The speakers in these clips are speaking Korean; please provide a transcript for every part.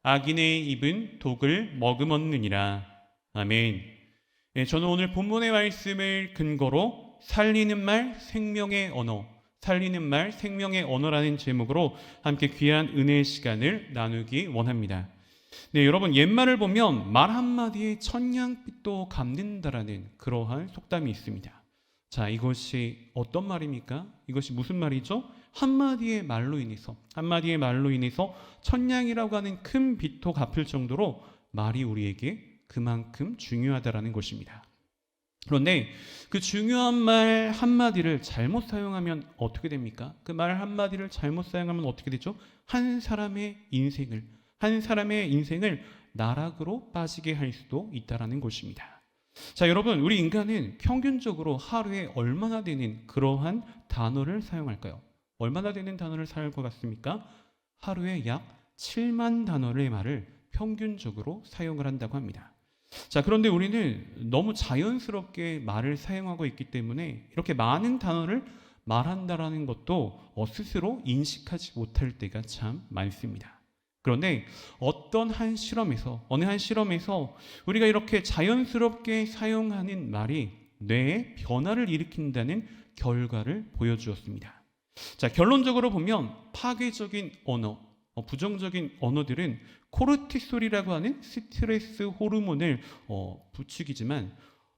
악인의 입은 독을 머금었느니라. 아멘. 네, 저는 오늘 본문의 말씀을 근거로 살리는 말 생명의 언어, 살리는 말 생명의 언어라는 제목으로 함께 귀한 은혜의 시간을 나누기 원합니다. 네, 여러분, 옛말을 보면 말 한마디에 천냥빚도 갚는다라는 그러한 속담이 있습니다. 자, 이것이 어떤 말입니까? 이것이 무슨 말이죠? 한마디의 말로 인해서 천냥이라고 하는 큰 빚도 갚을 정도로 말이 우리에게 그만큼 중요하다라는 것입니다. 그런데 그 중요한 말 한마디를 잘못 사용하면 어떻게 됩니까? 그 말 한마디를 잘못 사용하면 어떻게 되죠? 한 사람의 인생을 나락으로 빠지게 할 수도 있다라는 것입니다. 자, 여러분, 우리 인간은 평균적으로 하루에 얼마나 되는 그러한 단어를 사용할까요? 얼마나 되는 단어를 사용할 것 같습니까? 하루에 약 7만 단어의 말을 평균적으로 사용을 한다고 합니다. 자, 그런데 우리는 너무 자연스럽게 말을 사용하고 있기 때문에 이렇게 많은 단어를 말한다라는 것도 스스로 인식하지 못할 때가 참 많습니다. 그런데 어느 한 실험에서 우리가 이렇게 자연스럽게 사용하는 말이 뇌에 변화를 일으킨다는 결과를 보여주었습니다. 자, 결론적으로 보면 파괴적인 언어, 부정적인 언어들은 코르티솔이라고 하는 스트레스 호르몬을 부추기지만,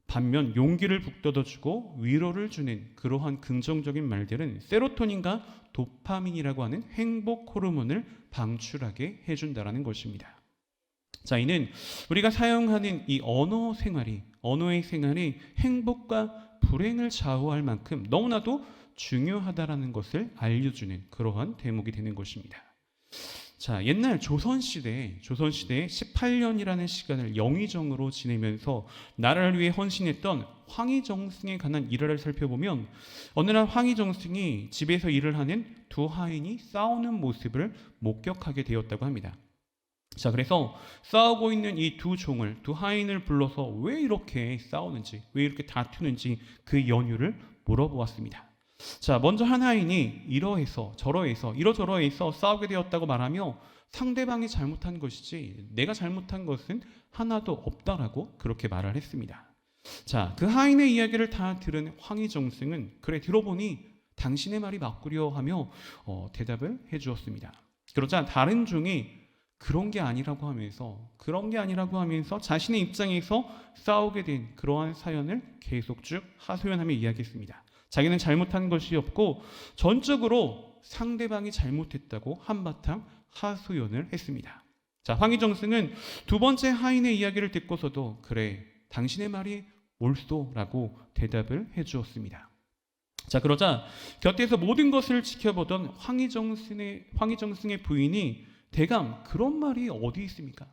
반면 용기를 북돋아주고 위로를 주는 그러한 긍정적인 말들은 세로토닌과 도파민이라고 하는 행복 호르몬을 방출하게 해준다는 것입니다. 자, 이는 우리가 사용하는 이 언어의 생활이 행복과 불행을 좌우할 만큼 너무나도 중요하다라는 것을 알려주는 그러한 대목이 되는 것입니다. 자, 옛날 조선시대에 18년이라는 시간을 영의정으로 지내면서 나라를 위해 헌신했던 황희정승에 관한 일화를 살펴보면, 어느 날 황희정승이 집에서 일을 하는 두 하인이 싸우는 모습을 목격하게 되었다고 합니다. 자, 그래서 싸우고 있는 이 두 하인을 불러서 왜 이렇게 싸우는지, 왜 이렇게 다투는지 그 연유를 물어보았습니다. 자, 먼저 한 하인이 이러저러해서 싸우게 되었다고 말하며 상대방이 잘못한 것이지 내가 잘못한 것은 하나도 없다라고 그렇게 말을 했습니다. 자, 그 하인의 이야기를 다 들은 황희정승은 그래, 들어보니 당신의 말이 맞구려 하며 대답을 해주었습니다. 그러자 다른 종이 그런 게 아니라고 하면서 자신의 입장에서 싸우게 된 그러한 사연을 계속 쭉 하소연하며 이야기했습니다. 자기는 잘못한 것이 없고 전적으로 상대방이 잘못했다고 한바탕 하소연을 했습니다. 자, 황희정승은 두 번째 하인의 이야기를 듣고서도 그래, 당신의 말이 옳소라고 대답을 해주었습니다. 자, 그러자 곁에서 모든 것을 지켜보던 황희정승의 부인이 대감 그런 말이 어디 있습니까?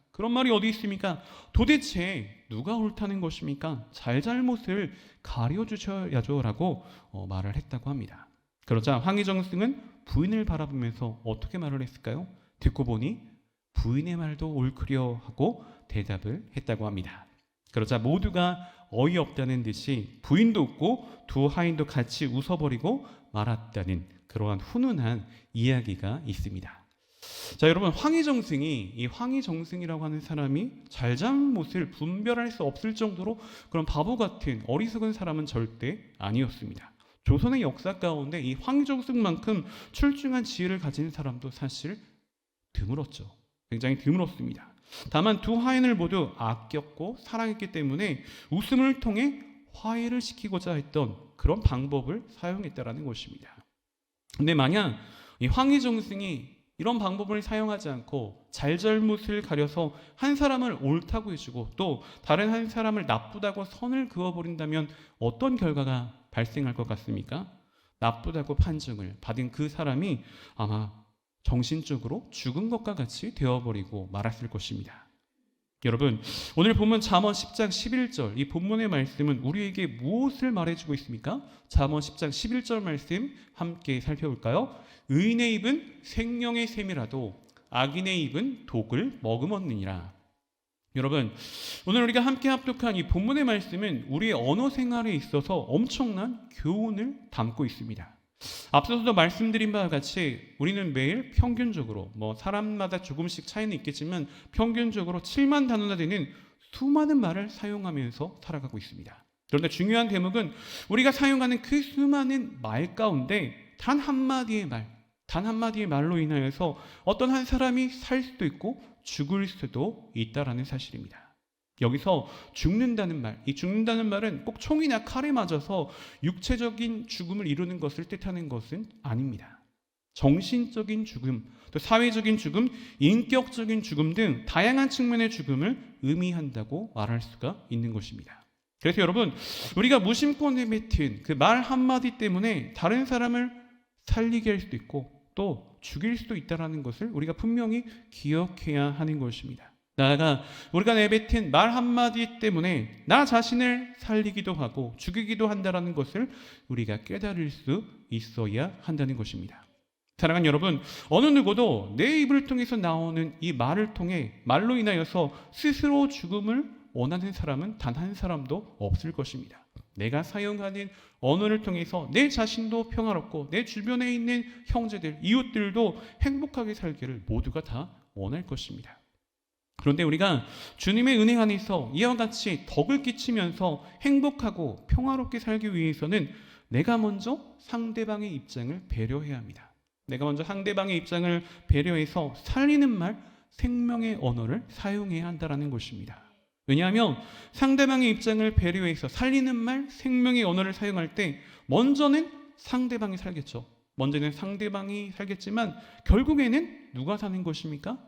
도대체 누가 옳다는 것입니까? 잘못을 가려주셔야죠 라고 말을 했다고 합니다. 그러자 황희정승은 부인을 바라보면서 어떻게 말을 했을까요? 듣고 보니 부인의 말도 옳구려 하고 대답을 했다고 합니다. 그러자 모두가 어이없다는 듯이 부인도 웃고 두 하인도 같이 웃어버리고 말았다는 그러한 훈훈한 이야기가 있습니다. 자, 여러분, 황희정승이라고 하는 사람이 잘잘못을 분별할 수 없을 정도로 그런 바보 같은 어리석은 사람은 절대 아니었습니다. 조선의 역사 가운데 이 황희정승만큼 출중한 지혜를 가진 사람도 사실 드물었죠. 굉장히 드물었습니다. 다만 두 하인을 모두 아꼈고 사랑했기 때문에 웃음을 통해 화해를 시키고자 했던 그런 방법을 사용했다라는 것입니다. 근데 만약 이 황희정승이 이런 방법을 사용하지 않고 잘잘못을 가려서 한 사람을 옳다고 해주고 또 다른 한 사람을 나쁘다고 선을 그어버린다면 어떤 결과가 발생할 것 같습니까? 나쁘다고 판정을 받은 그 사람이 아마 정신적으로 죽은 것과 같이 되어버리고 말았을 것입니다. 여러분, 오늘 본문 잠언 10장 11절 이 본문의 말씀은 우리에게 무엇을 말해주고 있습니까? 잠언 10장 11절 말씀 함께 살펴볼까요? 의인의 입은 생명의 샘이라도 악인의 입은 독을 머금었느니라. 여러분, 오늘 우리가 함께 합독한 이 본문의 말씀은 우리의 언어 생활에 있어서 엄청난 교훈을 담고 있습니다. 앞서서도 말씀드린 바와 같이 우리는 매일 평균적으로 사람마다 조금씩 차이는 있겠지만 평균적으로 7만 단어나 되는 수많은 말을 사용하면서 살아가고 있습니다. 그런데 중요한 대목은 우리가 사용하는 그 수많은 말 가운데 단 한마디의 말로 인하여서 어떤 한 사람이 살 수도 있고 죽을 수도 있다라는 사실입니다. 여기서 죽는다는 말, 이 죽는다는 말은 꼭 총이나 칼에 맞아서 육체적인 죽음을 이루는 것을 뜻하는 것은 아닙니다. 정신적인 죽음, 또 사회적인 죽음, 인격적인 죽음 등 다양한 측면의 죽음을 의미한다고 말할 수가 있는 것입니다. 그래서 여러분, 우리가 무심코 내뱉은 그 말 한마디 때문에 다른 사람을 살리게 할 수도 있고 또 죽일 수도 있다는 것을 우리가 분명히 기억해야 하는 것입니다. 나아가 우리가 내뱉은 말 한마디 때문에 나 자신을 살리기도 하고 죽이기도 한다는 것을 우리가 깨달을 수 있어야 한다는 것입니다. 사랑하는 여러분, 어느 누구도 내 입을 통해서 나오는 이 말을 통해 말로 인하여서 스스로 죽음을 원하는 사람은 단 한 사람도 없을 것입니다. 내가 사용하는 언어를 통해서 내 자신도 평화롭고 내 주변에 있는 형제들, 이웃들도 행복하게 살기를 모두가 다 원할 것입니다. 그런데 우리가 주님의 은혜 안에서 이와 같이 덕을 끼치면서 행복하고 평화롭게 살기 위해서는 내가 먼저 상대방의 입장을 배려해야 합니다. 내가 먼저 상대방의 입장을 배려해서 살리는 말, 생명의 언어를 사용해야 한다는 것입니다. 왜냐하면 상대방의 입장을 배려해서 살리는 말, 생명의 언어를 사용할 때 먼저는 상대방이 살겠죠. 먼저는 상대방이 살겠지만 결국에는 누가 사는 것입니까?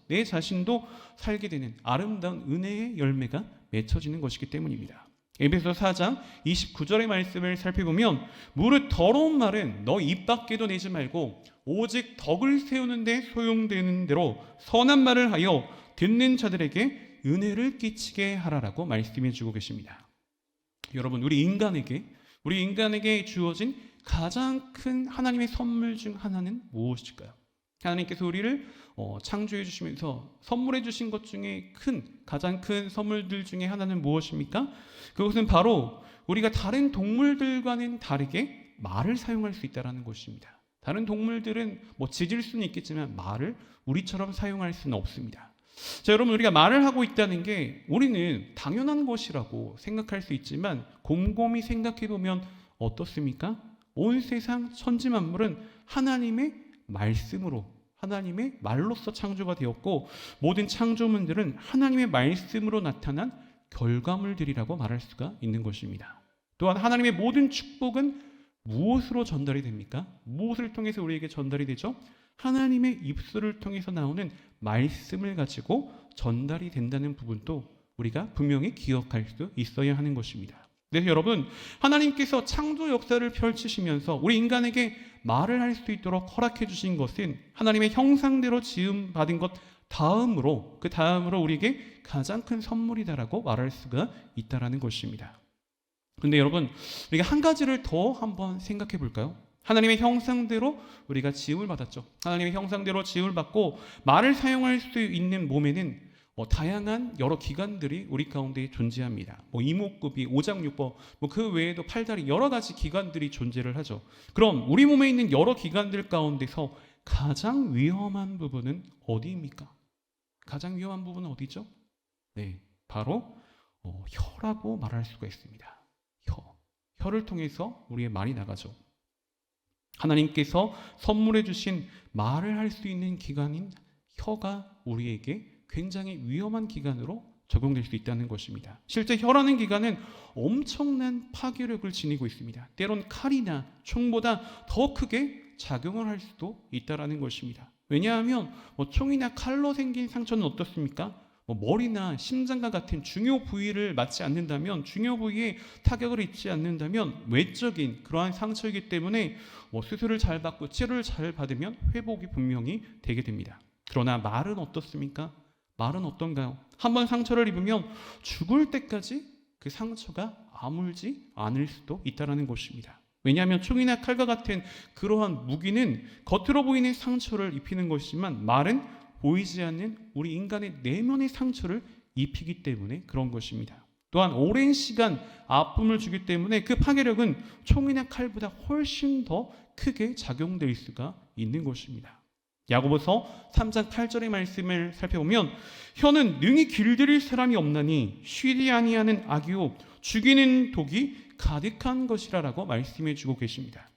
내 자신도 살게 되는 아름다운 은혜의 열매가 맺혀지는 것이기 때문입니다. 에베소 4장 29절의 말씀을 살펴보면 무릇 더러운 말은 너 입 밖에도 내지 말고 오직 덕을 세우는 데 소용되는 대로 선한 말을 하여 듣는 자들에게 은혜를 끼치게 하라라고 말씀해 주고 계십니다. 여러분, 우리 인간에게 주어진 가장 큰 하나님의 선물 중 하나는 무엇일까요? 하나님께서 우리를 창조해 주시면서 선물해 주신 것 중에 가장 큰 선물들 중에 하나는 무엇입니까? 그것은 바로 우리가 다른 동물들과는 다르게 말을 사용할 수 있다는 것입니다. 다른 동물들은 짖을 수는 있겠지만 말을 우리처럼 사용할 수는 없습니다. 자, 여러분, 우리가 말을 하고 있다는 게 우리는 당연한 것이라고 생각할 수 있지만 곰곰이 생각해 보면 어떻습니까? 온 세상 천지만물은 하나님의 말로서 창조가 되었고 모든 창조물들은 하나님의 말씀으로 나타난 결과물들이라고 말할 수가 있는 것입니다. 또한 하나님의 모든 축복은 무엇으로 전달이 됩니까? 무엇을 통해서 우리에게 전달이 되죠? 하나님의 입술을 통해서 나오는 말씀을 가지고 전달이 된다는 부분도 우리가 분명히 기억할 수 있어야 하는 것입니다. 그래서 여러분, 하나님께서 창조 역사를 펼치시면서 우리 인간에게 말을 할 수 있도록 허락해 주신 것은 하나님의 형상대로 지음 받은 것 다음으로 우리에게 가장 큰 선물이다라고 말할 수가 있다라는 것입니다. 그런데 여러분, 우리가 한 가지를 더 한번 생각해 볼까요? 하나님의 형상대로 우리가 지음을 받았죠. 하나님의 형상대로 지음을 받고 말을 사용할 수 있는 몸에는 다양한 여러 기관들이 우리 가운데 존재합니다. 이목구비, 오장육부, 그 외에도 팔다리 여러 가지 기관들이 존재를 하죠. 그럼 우리 몸에 있는 여러 기관들 가운데서 가장 위험한 부분은 어디입니까? 가장 위험한 부분은 어디죠? 네, 바로 혀라고 말할 수가 있습니다. 혀를 통해서 우리의 말이 나가죠. 하나님께서 선물해 주신 말을 할 수 있는 기관인 혀가 우리에게 굉장히 위험한 기관으로 적용될 수 있다는 것입니다. 실제 혀라는 기관은 엄청난 파괴력을 지니고 있습니다. 때론 칼이나 총보다 더 크게 작용을 할 수도 있다는 것입니다. 왜냐하면 총이나 칼로 생긴 상처는 어떻습니까? 머리나 심장과 같은 중요 부위를 맞지 않는다면, 중요 부위에 타격을 입지 않는다면 외적인 그러한 상처이기 때문에 수술을 잘 받고 치료를 잘 받으면 회복이 분명히 되게 됩니다. 그러나 말은 어떻습니까? 말은 어떤가요? 한번 상처를 입으면 죽을 때까지 그 상처가 아물지 않을 수도 있다는 것입니다. 왜냐하면 총이나 칼과 같은 그러한 무기는 겉으로 보이는 상처를 입히는 것이지만 말은 보이지 않는 우리 인간의 내면의 상처를 입히기 때문에 그런 것입니다. 또한 오랜 시간 아픔을 주기 때문에 그 파괴력은 총이나 칼보다 훨씬 더 크게 작용될 수가 있는 것입니다. 야고보서 3장 8절의 말씀을 살펴보면 혀는 능히 길들일 사람이 없나니 쉬지 아니하는 악이요 죽이는 독이 가득한 것이라라고 말씀해 주고 계십니다.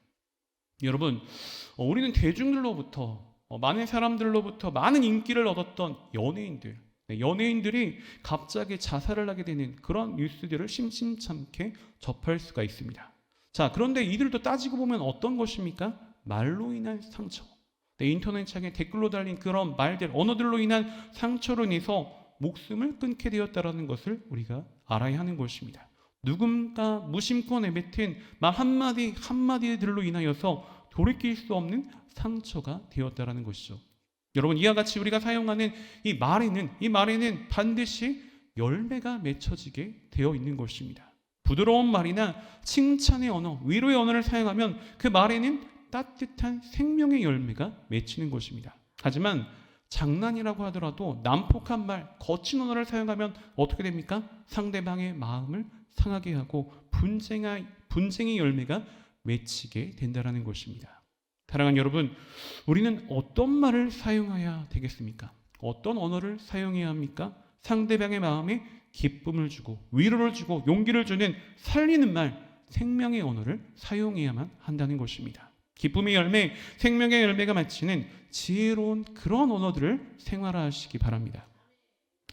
여러분, 우리는 대중들로부터 많은 사람들로부터 많은 인기를 얻었던 연예인들이 갑자기 자살을 하게 되는 그런 뉴스들을 심심찮게 접할 수가 있습니다. 자, 그런데 이들도 따지고 보면 어떤 것입니까? 말로 인한 상처. 인터넷창에 댓글로 달린 그런 말들, 언어들로 인한 상처로 인해서 목숨을 끊게 되었다는 것을 우리가 알아야 하는 것입니다. 누군가 무심코 내뱉은 말 한마디들로 인하여서 돌이킬 수 없는 상처가 되었다는 것이죠. 여러분, 이와 같이 우리가 사용하는 이 말에는 반드시 열매가 맺혀지게 되어 있는 것입니다. 부드러운 말이나 칭찬의 언어, 위로의 언어를 사용하면 그 말에는 따뜻한 생명의 열매가 맺히는 것입니다. 하지만 장난이라고 하더라도 난폭한 말, 거친 언어를 사용하면 어떻게 됩니까? 상대방의 마음을 상하게 하고 분쟁의 열매가 맺히게 된다는 것입니다. 사랑하는 여러분, 우리는 어떤 말을 사용해야 되겠습니까? 어떤 언어를 사용해야 합니까? 상대방의 마음에 기쁨을 주고 위로를 주고 용기를 주는 살리는 말, 생명의 언어를 사용해야만 한다는 것입니다. 기쁨의 열매, 생명의 열매가 맺히는 지혜로운 그런 언어들을 생활하시기 바랍니다.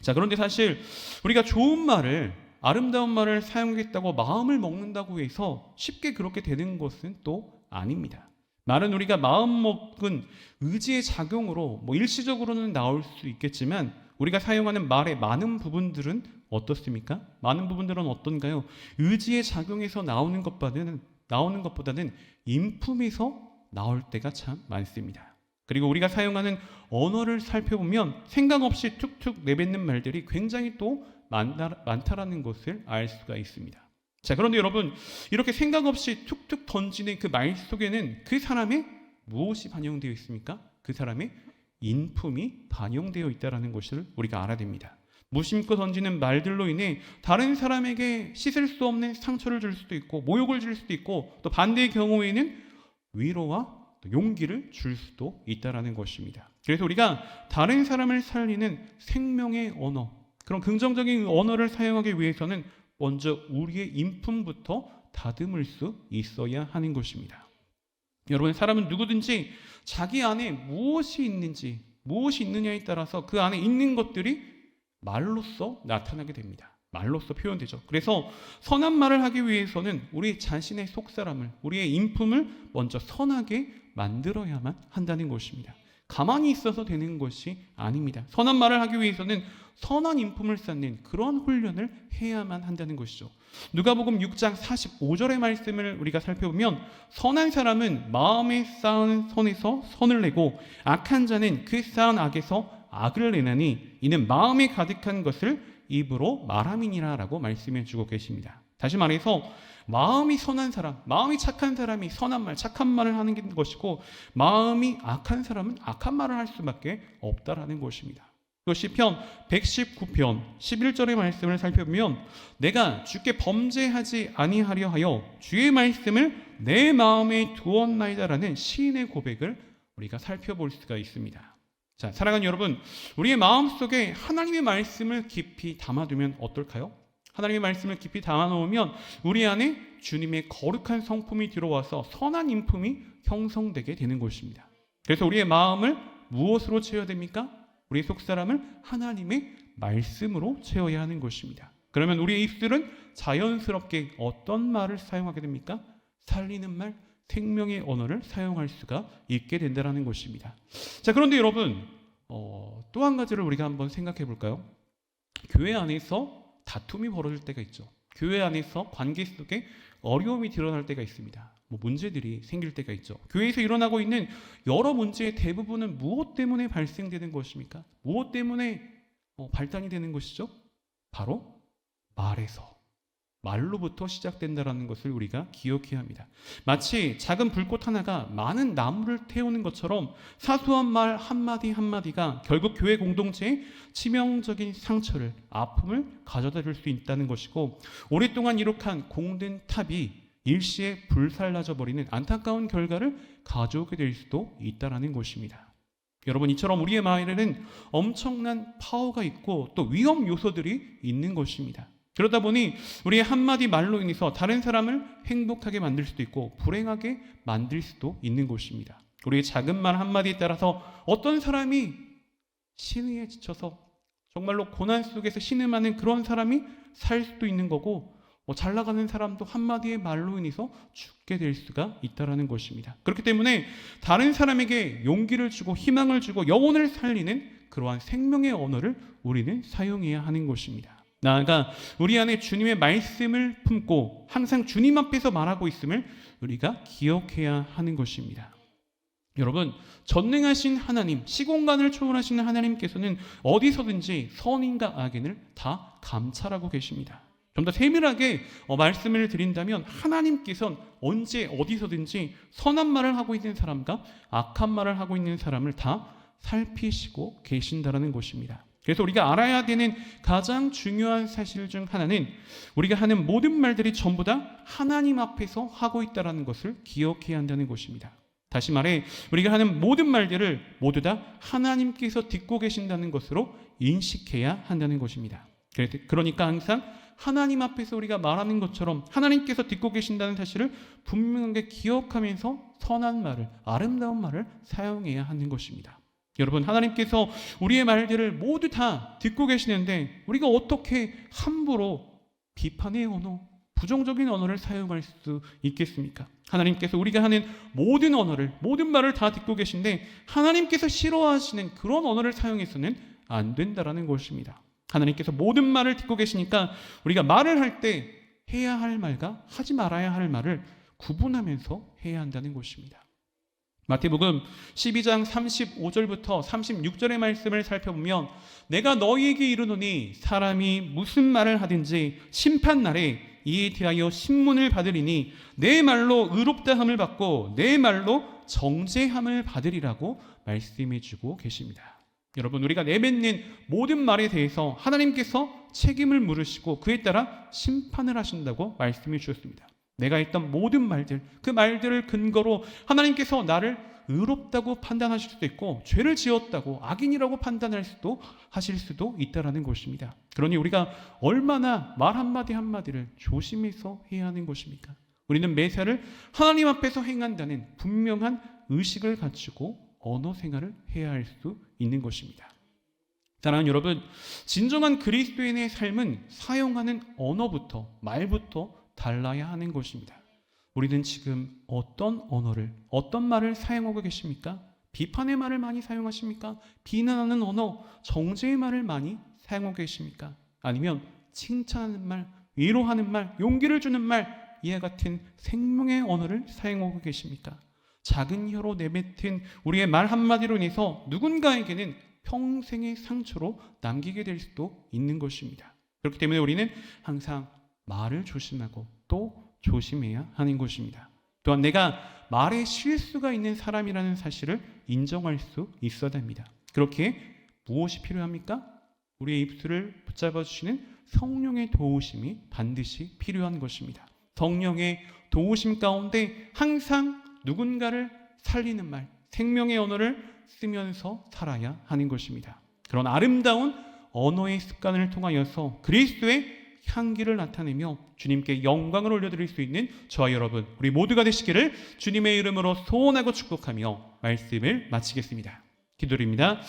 자, 그런데 사실 우리가 좋은 말을, 아름다운 말을 사용하겠다고 마음을 먹는다고 해서 쉽게 그렇게 되는 것은 또 아닙니다. 말은 우리가 마음먹은 의지의 작용으로 일시적으로는 나올 수 있겠지만 우리가 사용하는 말의 많은 부분들은 어떻습니까? 많은 부분들은 어떤가요? 의지의 작용에서 나오는 것보다는 인품에서 나올 때가 참 많습니다. 그리고 우리가 사용하는 언어를 살펴보면 생각 없이 툭툭 내뱉는 말들이 굉장히 또 많다라는 것을 알 수가 있습니다. 자, 그런데 여러분, 이렇게 생각 없이 툭툭 던지는 그 말 속에는 그 사람의 무엇이 반영되어 있습니까? 그 사람의 인품이 반영되어 있다는 것을 우리가 알아야 됩니다. 무심코 던지는 말들로 인해 다른 사람에게 씻을 수 없는 상처를 줄 수도 있고 모욕을 줄 수도 있고 또 반대의 경우에는 위로와 용기를 줄 수도 있다는 것입니다. 그래서 우리가 다른 사람을 살리는 생명의 언어, 그런 긍정적인 언어를 사용하기 위해서는 먼저 우리의 인품부터 다듬을 수 있어야 하는 것입니다. 여러분, 사람은 누구든지 자기 안에 무엇이 있느냐에 따라서 그 안에 있는 것들이 말로써 나타나게 됩니다. 말로써 표현되죠. 그래서 선한 말을 하기 위해서는 우리 자신의 속사람을, 우리의 인품을 먼저 선하게 만들어야만 한다는 것입니다. 가만히 있어서 되는 것이 아닙니다. 선한 말을 하기 위해서는 선한 인품을 쌓는 그런 훈련을 해야만 한다는 것이죠. 누가복음 6장 45절의 말씀을 우리가 살펴보면 선한 사람은 마음에 쌓은 선에서 선을 내고 악한 자는 그 쌓은 악에서 악을 내나니 이는 마음에 가득한 것을 입으로 말함이니라 라고 말씀해 주고 계십니다. 다시 말해서 마음이 선한 사람, 마음이 착한 사람이 선한 말, 착한 말을 하는 것이고 마음이 악한 사람은 악한 말을 할 수밖에 없다라는 것입니다. 또 시편 119편 11절의 말씀을 살펴보면 내가 주께 범죄하지 아니하려 하여 주의 말씀을 내 마음에 두었나이다라는 시인의 고백을 우리가 살펴볼 수가 있습니다. 자, 사랑하는 여러분, 우리의 마음속에 하나님의 말씀을 깊이 담아두면 어떨까요? 하나님의 말씀을 깊이 담아놓으면 우리 안에 주님의 거룩한 성품이 들어와서 선한 인품이 형성되게 되는 것입니다. 그래서 우리의 마음을 무엇으로 채워야 됩니까? 우리 속사람을 하나님의 말씀으로 채워야 하는 것입니다. 그러면 우리의 입술은 자연스럽게 어떤 말을 사용하게 됩니까? 살리는 말, 생명의 언어를 사용할 수가 있게 된다는 것입니다. 자, 그런데 여러분, 또 한 가지를 우리가 한번 생각해 볼까요? 교회 안에서 다툼이 벌어질 때가 있죠. 교회 안에서 관계 속에 어려움이 드러날 때가 있습니다. 문제들이 생길 때가 있죠. 교회에서 일어나고 있는 여러 문제의 대부분은 무엇 때문에 발생되는 것입니까? 무엇 때문에 발단이 되는 것이죠? 바로 말로부터 시작된다라는 것을 우리가 기억해야 합니다. 마치 작은 불꽃 하나가 많은 나무를 태우는 것처럼 사소한 말 한마디 한마디가 결국 교회 공동체에 치명적인 상처를, 아픔을 가져다 줄 수 있다는 것이고, 오랫동안 이룩한 공든 탑이 일시에 불살라져 버리는 안타까운 결과를 가져오게 될 수도 있다는 것입니다. 여러분, 이처럼 우리의 말에는 엄청난 파워가 있고 또 위험 요소들이 있는 것입니다. 그러다 보니 우리의 한마디 말로 인해서 다른 사람을 행복하게 만들 수도 있고 불행하게 만들 수도 있는 것입니다. 우리의 작은 말 한마디에 따라서 어떤 사람이 신의에 지쳐서 정말로 고난 속에서 신음하는 그런 사람이 살 수도 있는 거고, 잘 나가는 사람도 한마디의 말로 인해서 죽게 될 수가 있다는 것입니다. 그렇기 때문에 다른 사람에게 용기를 주고 희망을 주고 영혼을 살리는 그러한 생명의 언어를 우리는 사용해야 하는 것입니다. 나아가 우리 안에 주님의 말씀을 품고 항상 주님 앞에서 말하고 있음을 우리가 기억해야 하는 것입니다. 여러분, 전능하신 하나님, 시공간을 초월하시는 하나님께서는 어디서든지 선인과 악인을 다 감찰하고 계십니다. 좀 더 세밀하게 말씀을 드린다면 하나님께서는 언제 어디서든지 선한 말을 하고 있는 사람과 악한 말을 하고 있는 사람을 다 살피시고 계신다는 것입니다. 그래서 우리가 알아야 되는 가장 중요한 사실 중 하나는 우리가 하는 모든 말들이 전부 다 하나님 앞에서 하고 있다는 것을 기억해야 한다는 것입니다. 다시 말해 우리가 하는 모든 말들을 모두 다 하나님께서 듣고 계신다는 것으로 인식해야 한다는 것입니다. 그러니까 항상 하나님 앞에서 우리가 말하는 것처럼 하나님께서 듣고 계신다는 사실을 분명하게 기억하면서 선한 말을, 아름다운 말을 사용해야 하는 것입니다. 여러분, 하나님께서 우리의 말들을 모두 다 듣고 계시는데 우리가 어떻게 함부로 비판의 언어, 부정적인 언어를 사용할 수 있겠습니까? 하나님께서 우리가 하는 모든 언어를, 모든 말을 다 듣고 계신데 하나님께서 싫어하시는 그런 언어를 사용해서는 안 된다라는 것입니다. 하나님께서 모든 말을 듣고 계시니까 우리가 말을 할 때 해야 할 말과 하지 말아야 할 말을 구분하면서 해야 한다는 것입니다. 마태복음 12장 35절부터 36절의 말씀을 살펴보면 내가 너희에게 이르노니 사람이 무슨 말을 하든지 심판날에 이에 대하여 신문을 받으리니 내 말로 의롭다함을 받고 내 말로 정죄함을 받으리라고 말씀해 주고 계십니다. 여러분, 우리가 내뱉는 모든 말에 대해서 하나님께서 책임을 물으시고 그에 따라 심판을 하신다고 말씀해 주셨습니다. 내가 했던 모든 말들, 그 말들을 근거로 하나님께서 나를 의롭다고 판단하실 수도 있고 죄를 지었다고 악인이라고 하실 수도 있다는 것입니다. 그러니 우리가 얼마나 말 한마디 한마디를 조심해서 해야 하는 것입니까? 우리는 매사를 하나님 앞에서 행한다는 분명한 의식을 갖추고 언어 생활을 해야 할 수 있는 것입니다. 사랑하는 여러분, 진정한 그리스도인의 삶은 사용하는 언어부터, 말부터 달라야 하는 것입니다. 우리는 지금 어떤 언어를, 어떤 말을 사용하고 계십니까? 비판의 말을 많이 사용하십니까? 비난하는 언어, 정죄의 말을 많이 사용하고 계십니까? 아니면 칭찬하는 말, 위로하는 말, 용기를 주는 말, 이와 같은 생명의 언어를 사용하고 계십니까? 작은 혀로 내뱉은 우리의 말 한마디로 인해서 누군가에게는 평생의 상처로 남기게 될 수도 있는 것입니다. 그렇기 때문에 우리는 항상 말을 조심하고 또 조심해야 하는 것입니다. 또한 내가 말에 실수가 있는 사람이라는 사실을 인정할 수 있어야 됩니다. 그렇게 무엇이 필요합니까? 우리의 입술을 붙잡아 주시는 성령의 도우심이 반드시 필요한 것입니다. 성령의 도우심 가운데 항상 누군가를 살리는 말, 생명의 언어를 쓰면서 살아야 하는 것입니다. 그런 아름다운 언어의 습관을 통하여서 그리스도의 향기를 나타내며 주님께 영광을 올려드릴 수 있는 저와 여러분, 우리 모두가 되시기를 주님의 이름으로 소원하고 축복하며 말씀을 마치겠습니다. 기도드립니다.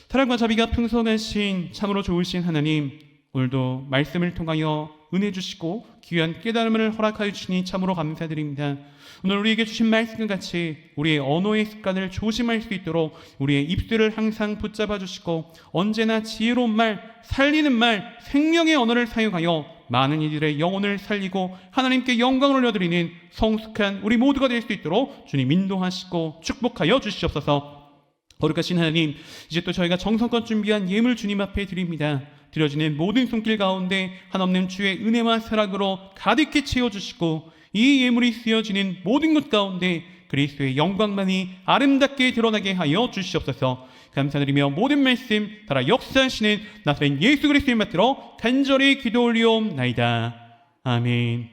사랑과 자비가 풍성하신 참으로 좋으신 하나님, 오늘도 말씀을 통하여 은혜 주시고 귀한 깨달음을 허락하여 주시니 참으로 감사드립니다. 오늘 우리에게 주신 말씀과 같이 우리의 언어의 습관을 조심할 수 있도록 우리의 입술을 항상 붙잡아 주시고 언제나 지혜로운 말, 살리는 말, 생명의 언어를 사용하여 많은 이들의 영혼을 살리고 하나님께 영광을 올려드리는 성숙한 우리 모두가 될 수 있도록 주님 인도하시고 축복하여 주시옵소서. 거룩하신 하나님, 이제 또 저희가 정성껏 준비한 예물 주님 앞에 드립니다. 드려지는 모든 손길 가운데 한없는 주의 은혜와 사랑으로 가득히 채워주시고 이 예물이 쓰여지는 모든 것 가운데 그리스도의 영광만이 아름답게 드러나게 하여 주시옵소서. 감사드리며 모든 말씀 따라 역사하시는 나사렛 예수 그리스도의 맛들어 간절히 기도 올리옵나이다. 아멘.